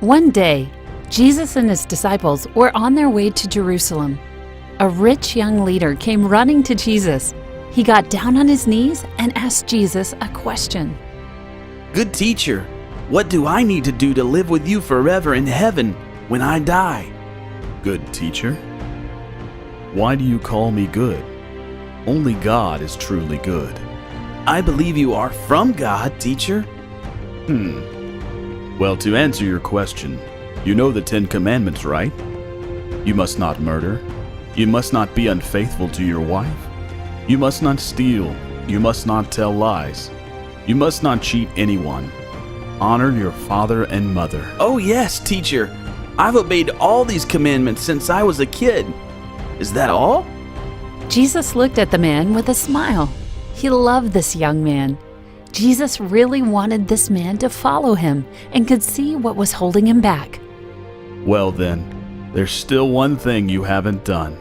One day, Jesus and his disciples were on their way to Jerusalem. A rich young leader came running to Jesus. He got down on his knees and asked Jesus a question. Good teacher, what do I need to do to live with you forever in heaven when I die? Good teacher, why do you call me good? Only God is truly good. I believe you are from God, teacher. Well, to answer your question, you know the 10 Commandments, right? You must not murder. You must not be unfaithful to your wife. You must not steal. You must not tell lies. You must not cheat anyone. Honor your father and mother. Oh yes, teacher. I've obeyed all these commandments since I was a kid. Is that all? Jesus looked at the man with a smile. He loved this young man. Jesus really wanted this man to follow him and could see what was holding him back. Well then, there's still one thing you haven't done.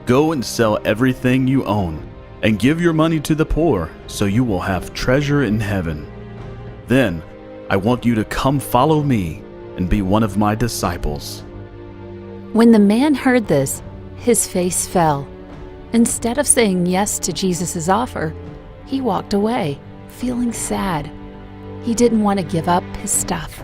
Go and sell everything you own and give your money to the poor so you will have treasure in heaven. Then I want you to come follow me and be one of my disciples. When the man heard this, his face fell. Instead of saying yes to Jesus' offer, he walked away, feeling sad. He didn't want to give up his stuff.